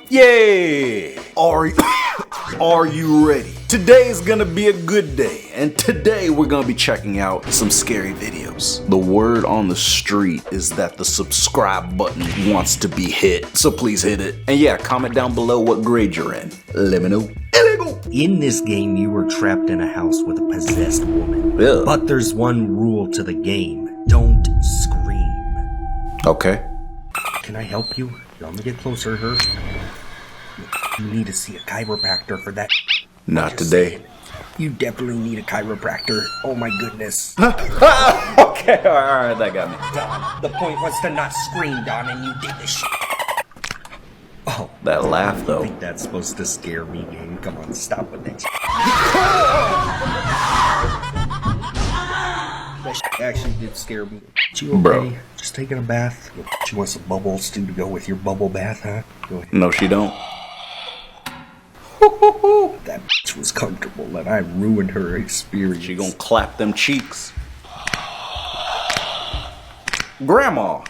Yay! Are you ready? Today's gonna be a good day, and today we're gonna be checking out some scary videos. The word on the street is that the subscribe button wants to be hit, so please hit it. And yeah, comment down below what grade you're in. Let me know. Illegal! In this game, you were trapped in a house with a possessed woman. Ugh. But there's one rule to the game. Don't scream. Okay. Can I help you? You want me to get closer to her? You need to see a chiropractor for that. Not today. Saying. You definitely need a chiropractor. Oh my goodness. Okay, alright, that got me. Don, the point was to not scream, Don, and you did this shit. Oh. That laugh, I though. think that's supposed to scare me, game. Come on, stop with that shit. That shit actually did scare me. You okay? Bro. Just taking a bath? She wants some bubbles, too, to go with your bubble bath, huh? Go ahead. No, she don't. That bitch was comfortable and I ruined her experience. She gonna clap them cheeks. Grandma.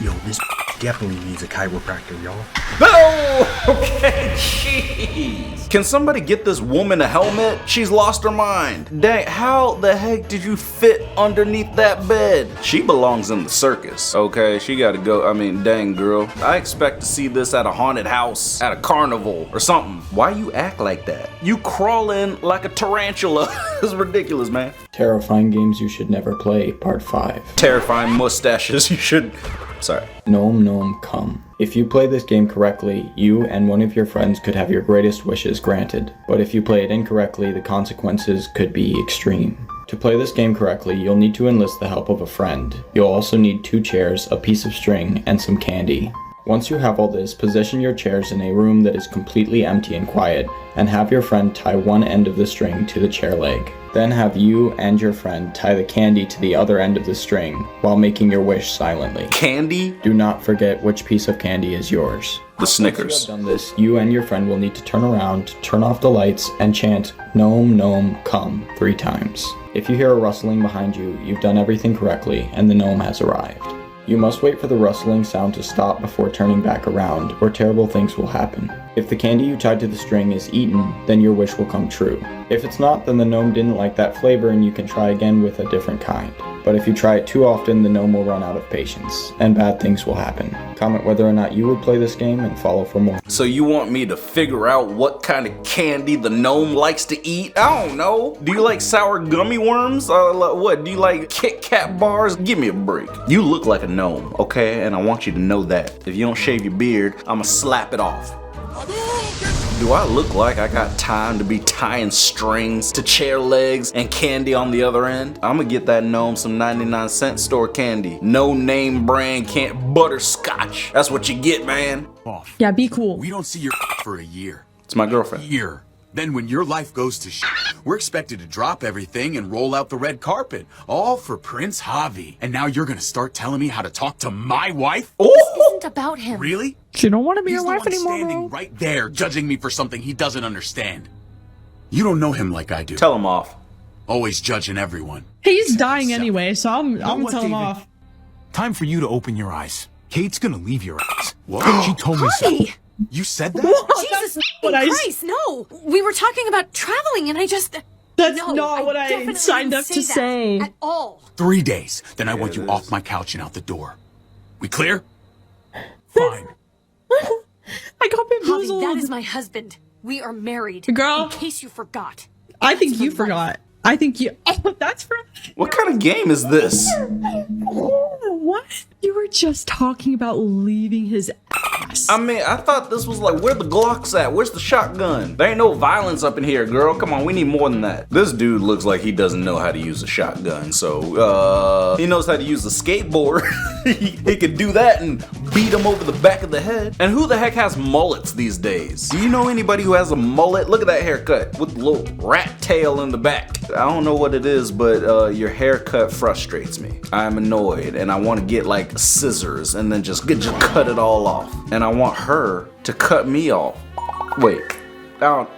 Yo, this definitely needs a chiropractor, y'all. Oh, okay, jeez. Can somebody get this woman a helmet? She's lost her mind. Dang, how the heck did you fit underneath that bed? She belongs in the circus, okay? She gotta go. I mean, dang, girl. I expect to see this at a haunted house, at a carnival, or something. Why you act like that? You crawl in like a tarantula. It's ridiculous, man. Terrifying games you should never play, part 5. Terrifying mustaches you should... Sorry. Gnome Gnome Come. If you play this game correctly, you and one of your friends could have your greatest wishes granted. But if you play it incorrectly, the consequences could be extreme. To play this game correctly, you'll need to enlist the help of a friend. You'll also need 2 chairs, a piece of string, and some candy. Once you have all this, position your chairs in a room that is completely empty and quiet, and have your friend tie one end of the string to the chair leg. Then have you and your friend tie the candy to the other end of the string, while making your wish silently. Candy? Do not forget which piece of candy is yours. The Snickers. Once you have done this, you and your friend will need to turn around, turn off the lights, and chant Gnome Gnome Come 3 times. If you hear a rustling behind you, you've done everything correctly, and the gnome has arrived. You must wait for the rustling sound to stop before turning back around, or terrible things will happen. If the candy you tied to the string is eaten, then your wish will come true. If it's not, then the gnome didn't like that flavor and you can try again with a different kind. But if you try it too often, the gnome will run out of patience, and bad things will happen. Comment whether or not you would play this game and follow for more. So you want me to figure out what kind of candy the gnome likes to eat? I don't know. Do you like sour gummy worms? What? Do you like Kit Kat bars? Give me a break. You look like a gnome, okay? And I want you to know that. If you don't shave your beard, I'ma slap it off. Do I look like I got time to be tying strings to chair legs and candy on the other end? I'ma get that gnome some 99-cent store candy. No name brand can't butterscotch. That's what you get, man. Off. Yeah, be cool. We don't see your for a year. It's my girlfriend. Year. Then when your life goes to shit, we're expected to drop everything and roll out the red carpet. All for Prince Javi. And now you're gonna start telling me how to talk to my wife? Ooh. This isn't about him. Really? She don't want to be He's your the wife one anymore, standing bro. right there judging me for something he doesn't understand. You don't know him like I do. Tell him off. Always judging everyone. He's dying anyway, so I'm know gonna what, tell him David? off. Time for you to open your eyes. Kate's gonna leave your ass. What? She told me so. Honey! You said that? Jesus what I- Christ, no! We were talking about traveling and I just... That's no, not what I definitely signed didn't up to that say. At all. 3 days. Then I want it you is. off my couch and out the door. We clear? Fine. I got Javi, bamboozled. that is my husband. We are married. Girl. In case you forgot. I think That's you for forgot. I think you. Oh, that's for. What kind of game is this? What? You were just talking about leaving his ass. I mean, I thought this was like, where the Glocks at? Where's the shotgun? There ain't no violence up in here, girl. Come on, we need more than that. This dude looks like he doesn't know how to use a shotgun, so, he knows how to use a skateboard. he could do that and beat him over the back of the head. And who the heck has mullets these days? Do you know anybody who has a mullet? Look at that haircut with the little rat tail in the back. I don't know what it is, but your haircut frustrates me. I'm annoyed and I want to get like scissors and then just cut it all off. And I want her to cut me off. Wait, I don't...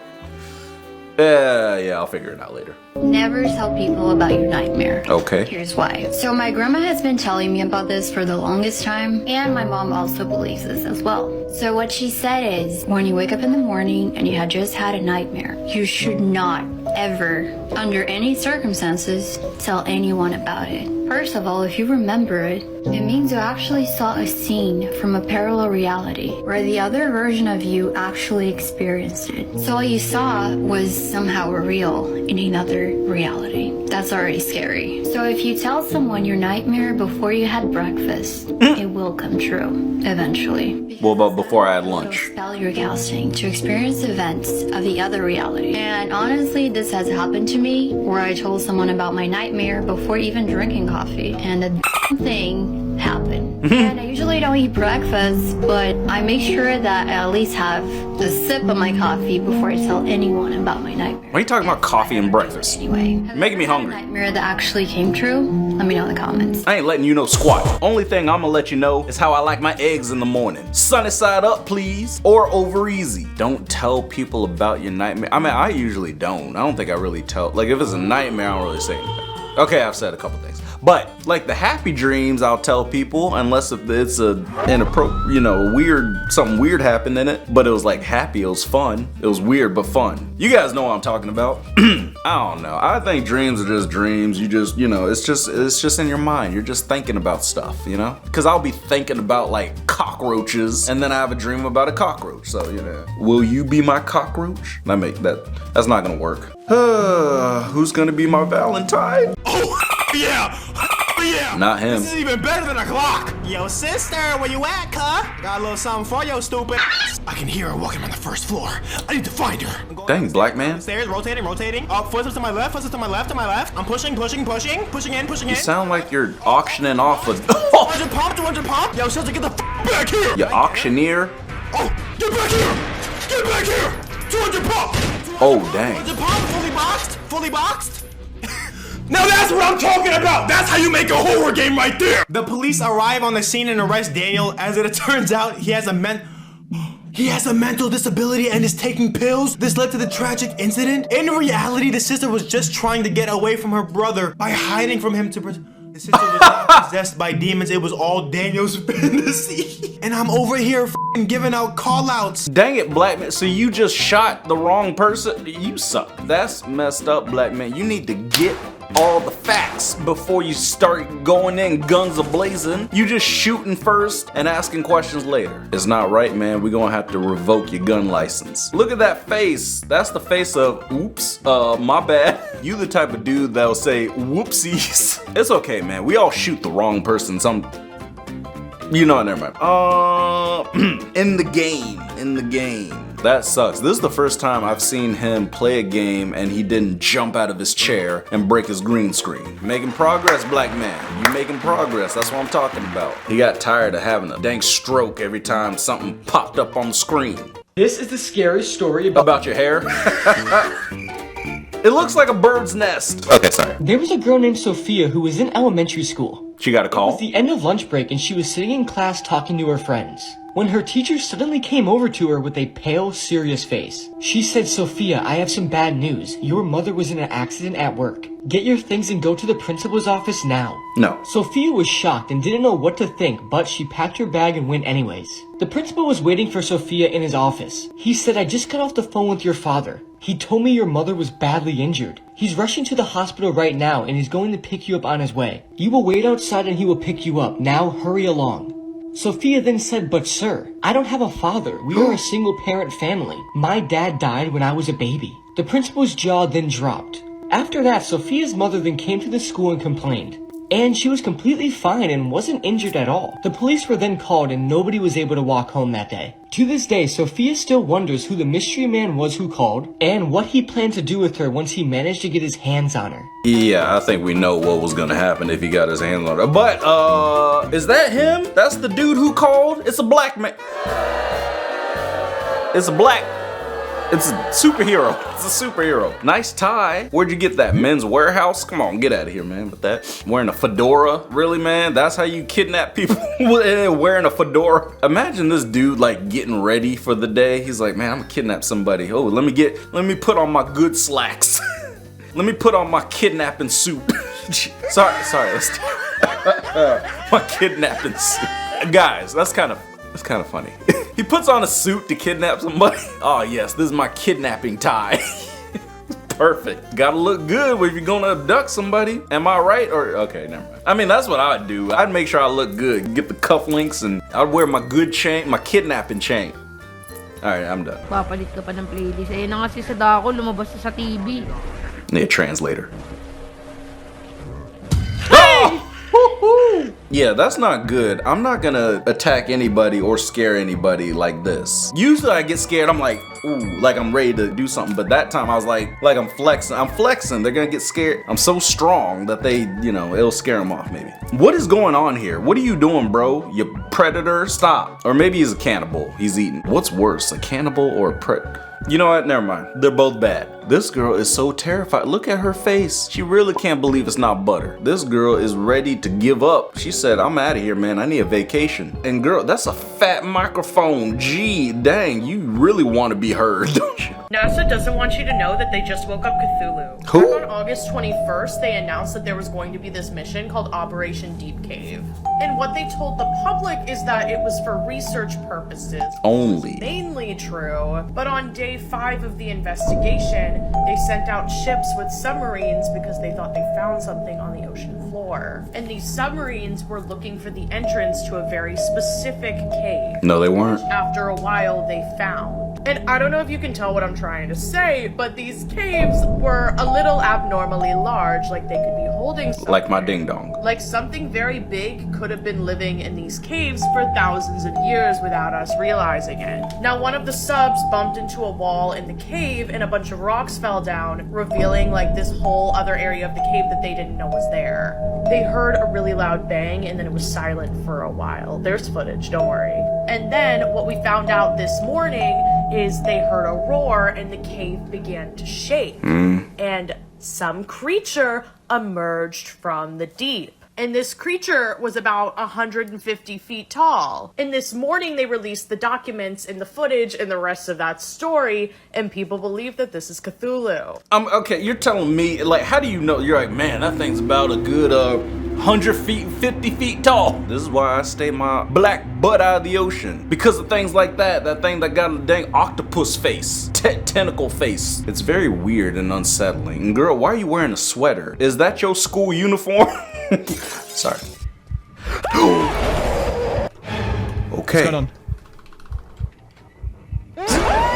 Yeah, I'll figure it out later. Never tell people about your nightmare. Okay. Here's why. So my grandma has been telling me about this for the longest time, and my mom also believes this as well. So what she said is, when you wake up in the morning and you had just had a nightmare, you should not ever, under any circumstances, tell anyone about it. First of all, if you remember it, it means you actually saw a scene from a parallel reality where the other version of you actually experienced it. So what you saw was somehow real in another reality. That's already scary. So if you tell someone your nightmare before you had breakfast, it will come true eventually. What about before I had lunch? Spell your casting to experience events of the other reality. And honestly, this has happened to me where I told someone about my nightmare before even drinking coffee, and the thing happened. And I usually don't eat breakfast, but I make sure that I at least have a sip of my coffee before I tell anyone about my nightmare. Why are you talking about coffee and breakfast? Anyway, Making me hungry. Nightmare that actually came true? Let me know in the comments. I ain't letting you know squat. Only thing I'm gonna let you know is how I like my eggs in the morning. Sunny side up, please, or over easy. Don't tell people about your nightmare. I mean, I usually don't. I don't think I really tell. Like, if it's a nightmare, I don't really say anything. Okay, I've said a couple things. But, like the happy dreams, I'll tell people, unless if it's a inappropriate, you know, something weird happened in it. But it was like happy, it was fun. It was weird, but fun. You guys know what I'm talking about. I don't know. I think dreams are just dreams. You just, you know, it's just in your mind. You're just thinking about stuff, you know? Because I'll be thinking about like cockroaches, and then I have a dream about a cockroach. So, you know, will you be my cockroach? That's not gonna work. Who's gonna be my Valentine? Oh, yeah! Yeah! Not him. This is even better than a clock! Yo, sister, where you at, cuh? Got a little something for you, stupid. I can hear her walking on the first floor. I need to find her. Dang, black man. Stairs, rotating. Footsteps to my left, to my left. I'm pushing in. You sound like you're auctioning off a... 200 pump. Yo, sister, get the back here! You auctioneer? Oh, get back here! Get back here! 200 pump! Oh, dang. 200 pump, fully boxed. Now that's what I'm talking about! That's how you make a horror game right there! The police arrive on the scene and arrest Daniel. As it turns out, he has a mental disability and is taking pills. This led to the tragic incident. In reality, the sister was just trying to get away from her brother by hiding from him to the sister was not possessed by demons. It was all Daniel's fantasy. And I'm over here f***ing giving out call-outs. Dang it, black man. So you just shot the wrong person? You suck. That's messed up, black man. You need to get all the facts before you start going in guns a-blazing. You just shooting first and asking questions later. It's not right, man. We're gonna have to revoke your gun license. Look at that face. That's the face of, oops, my bad. You the type of dude that'll say, whoopsies. It's okay, man. We all shoot the wrong person you know, never mind. In the game. That sucks. This is the first time I've seen him play a game and he didn't jump out of his chair and break his green screen. Making progress, black man. You making progress. That's what I'm talking about. He got tired of having a dang stroke every time something popped up on the screen. This is the scariest story About your hair? It looks like a bird's nest. Okay, sorry. There was a girl named Sophia who was in elementary school. She got a It call? was the end of lunch break and she was sitting in class talking to her friends, when her teacher suddenly came over to her with a pale, serious face. She said, "Sophia, I have some bad news. Your mother was in an accident at work. Get your things and go to the principal's office now." No. Sophia was shocked and didn't know what to think, but she packed her bag and went anyways. The principal was waiting for Sophia in his office. He said, "I just got off the phone with your father. He told me your mother was badly injured. He's rushing to the hospital right now and he's going to pick you up on his way. You will wait outside and he will pick you up. Now hurry along." Sophia then said, "But sir, I don't have a father. We are a single parent family. My dad died when I was a baby." The principal's jaw then dropped. After that, Sophia's mother then came to the school and complained. And she was completely fine and wasn't injured at all. The police were then called and nobody was able to walk home that day. To this day, Sophia still wonders who the mystery man was who called and what he planned to do with her once he managed to get his hands on her. Yeah, I think we know what was gonna happen if he got his hands on her. But, is that him? That's the dude who called? It's a black man. It's a black. It's a superhero. It's a superhero. Nice tie. Where'd you get that? Men's Warehouse? Come on, get out of here, man. With that, wearing a fedora? Really, man? That's how you kidnap people? Wearing a fedora? Imagine this dude like getting ready for the day. He's like, man, I'm gonna kidnap somebody. Oh, let me put on my good slacks. Let me put on my kidnapping suit. sorry. Let's my kidnapping suit. Guys, that's kind of funny. He puts on a suit to kidnap somebody. Oh yes, this is my kidnapping tie. Perfect. Gotta look good if you're gonna abduct somebody. Am I right? Or okay, never mind. I mean, that's what I'd do. I'd make sure I look good. Get the cufflinks and I'd wear my good chain, my kidnapping chain. Alright, I'm done. Papalit ka pa ng playlist. Eh na kasi sa dako, lumabas sa TV. Need a translator. Oh! Yeah, that's not good. I'm not gonna attack anybody or scare anybody like this. Usually I get scared, I'm like, ooh, like I'm ready to do something. But that time I was like I'm flexing. I'm flexing. They're gonna get scared. I'm so strong that they, you know, it'll scare them off maybe. What is going on here? What are you doing, bro? You predator? Stop. Or maybe he's a cannibal. He's eating. What's worse, a cannibal or a predator? You know what? Never mind. They're both bad. This girl is so terrified. Look at her face. She really can't believe it's not butter. This girl is ready to give up. She said, I'm out of here, man. I need a vacation. And girl, that's a fat microphone. Gee, dang, you really want to be heard, don't you? NASA doesn't want you to know that they just woke up Cthulhu. Who? Back on August 21st, they announced that there was going to be this mission called Operation Deep Cave. And what they told the public is that it was for research purposes. Only. Mainly true. But on day 5 of the investigation, they sent out ships with submarines because they thought they found something on the ocean floor. And these submarines were looking for the entrance to a very specific cave. No, they weren't. After a while, they found. And I don't know if you can tell what I'm trying to say, but these caves were a little abnormally large, like they could be holding something. Like my ding dong. Like something very big could have been living in these caves for thousands of years without us realizing it. Now, one of the subs bumped into a wall in the cave and a bunch of rocks fell down, revealing like this whole other area of the cave that they didn't know was there. They heard a really loud bang and then it was silent for a while. There's footage, don't worry. And then what we found out this morning is they heard a roar and the cave began to shake. And some creature emerged from the deep. And this creature was about 150 feet tall. And this morning they released the documents and the footage and the rest of that story, and people believe that this is Cthulhu. Okay, you're telling me, like, how do you know? You're like, man, that thing's about a good 100 feet, 50 feet tall. This is why I stay my black butt out of the ocean. Because of things like that. That thing that got a dang octopus face. Tentacle face. It's very weird and unsettling. And girl, why are you wearing a sweater? Is that your school uniform? Sorry. Okay.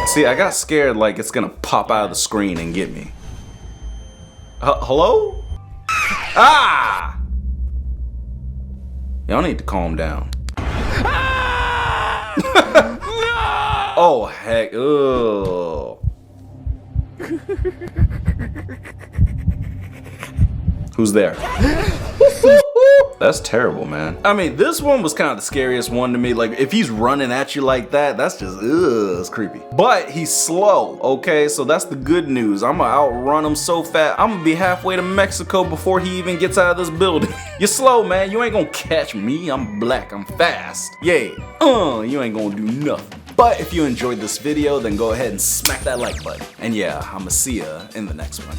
See, I got scared like it's gonna pop out of the screen and get me. Hello? Ah! Y'all need to calm down. Oh, heck. Ugh. Who's there? That's terrible, man. I mean, this one was kind of the scariest one to me. Like, if he's running at you like that, that's just, ugh, it's creepy. But he's slow, okay? So that's the good news. I'm gonna outrun him so fast. I'm gonna be halfway to Mexico before he even gets out of this building. You're slow, man. You ain't gonna catch me. I'm black. I'm fast. Yeah. You ain't gonna do nothing. But if you enjoyed this video, then go ahead and smack that like button. And yeah, I'ma see ya in the next one.